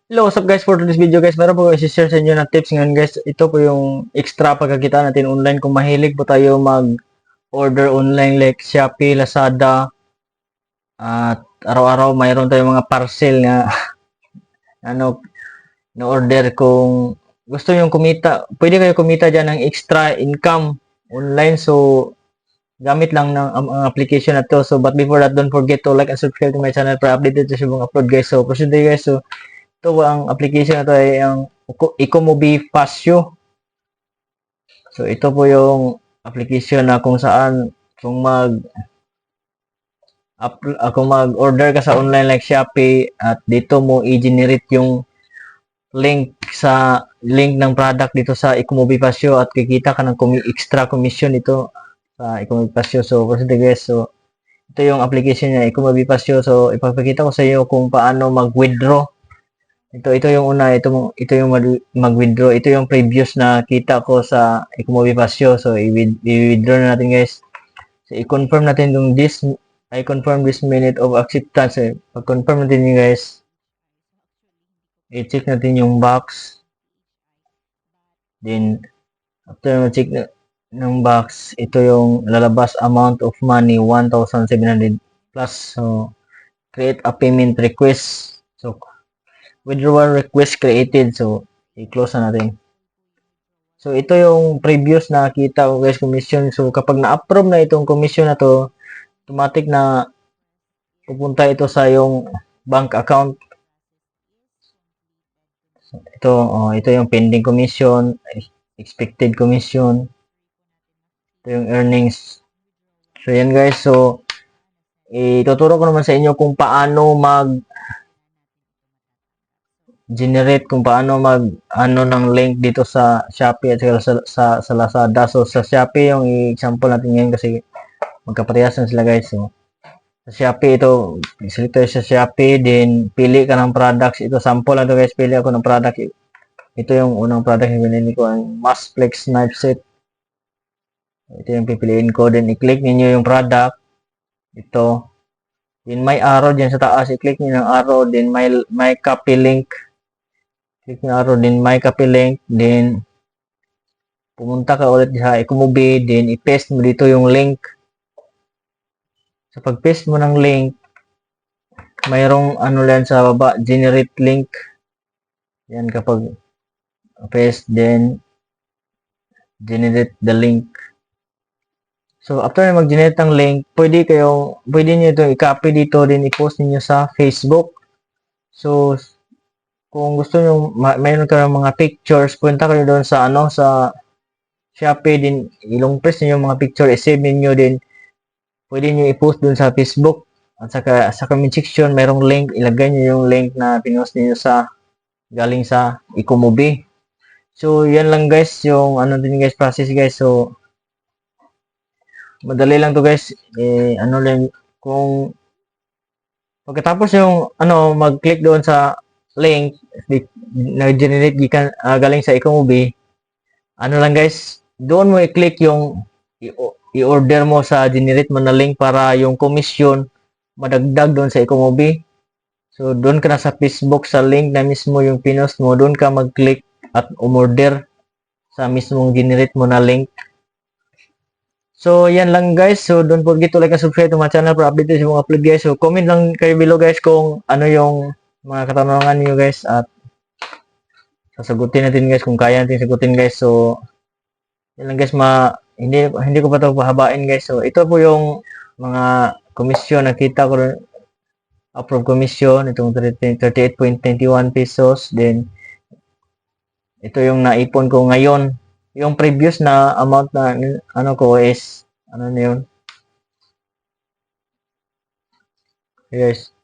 Hello, what's up guys? For today's video guys, meron po i-share sa inyo na tips ngayon guys. Ito po yung extra pagkakita natin online kung mahilig po tayo mag-order online like Shopee, Lazada, at araw-araw mayroon tayong mga parcel na ano na order kung gusto yung kumita. Pwede kayo kumita diyan ng extra income online. So gamit lang ng ang application na to. So but before that, don't forget to like and subscribe to my channel para updated sa mga upload guys. So proceed tayo guys. So ito ang application na to ay ang Ecomobi Pasio. So ito po yung application na kung saan kung mag-order ka sa online like Shopee at dito mo i-generate yung link ng product dito sa Ecomobi Pasio at kikita ka ng extra commission dito sa Ecomobi Pasio. So proceed guys. So ito yung application niya, Ecomobi Pasio. So ipapakita ko sa iyo kung paano mag-withdraw. Ito yung una, ito yung mag-withdraw. Ito yung previous na kita ko sa Ecomobi Pasio. So i-withdraw na natin guys. So i-confirm natin yung I confirm this minute of acceptance. Pag-confirm natin yun guys, i-check natin yung box. Then after ma-check ng box, ito yung lalabas amount of money 1,700 plus. So create a payment request. So withdrawal request created. So, i-close na natin. So, ito yung previous na kita ko guys, commission. So, kapag na-approve na itong commission na to, automatic na pupunta ito sa yung bank account. So, ito yung pending commission, expected commission. Ito yung earnings. So, yan guys. So, ituturo ko naman sa inyo kung paano generate kung paano ng link dito sa Shopee at sa Lazada. So sa Shopee yung example natin ngayon kasi magkaparehas na sila guys. So sa Shopee ito, select tayo sa Shopee, then pili ka ng products. Ito sample lang to guys, pili ako ng product. Ito yung unang product na binili ko, ang Masplex knife set. Ito yung pipiliin ko, then i-click niyo yung product. Ito. Then may arrow diyan sa taas, i-click niyo yung arrow, then may copy link. Click ng arrow, then may copy link, then pumunta ka ulit sa Ecomobi, then i-paste mo dito yung link. So pag-paste mo ng link, mayroong ano lang sa baba, generate link. Yan, kapag paste, then generate the link. So after na mag-generate ng link, pwede niyo ito i-copy dito, then i-post niyo sa Facebook. So kung gusto nyo, mayroon ka ng mga pictures, punta kayo doon sa sa Shopee, din ilong press niyo yung mga picture, i-save niyo din. Pwede niyo i-post doon sa Facebook. At sa comment section, mayroong link, ilagay niyo yung link na pinost niyo galing sa Ecomobi. So, yan lang guys, yung din guys, process guys. So, madali lang to guys. Lang, kung pagkatapos yung mag-click doon sa link na-generate galing sa Ecomobi, lang guys, doon mo i-click yung i-order mo sa generate mo na link para yung commission madagdag doon sa Ecomobi. So doon ka na sa Facebook sa link na mismo yung pinost mo, doon ka mag-click at umorder sa mismong generate mo na link. So yan lang guys. So don't forget to like and subscribe to my channel para update sa mga upload guys. So comment lang kayo below guys kung ano yung mga katanungan niyo guys at sasagutin natin guys kung kaya natin sagutin guys. So yan lang guys, hindi ko pa ito pahabain guys. So ito po yung mga komisyon nakita ko, approve commission, itong 38.91 pesos. Then ito yung naipon ko ngayon. Yung previous na amount na ko is na yun guys.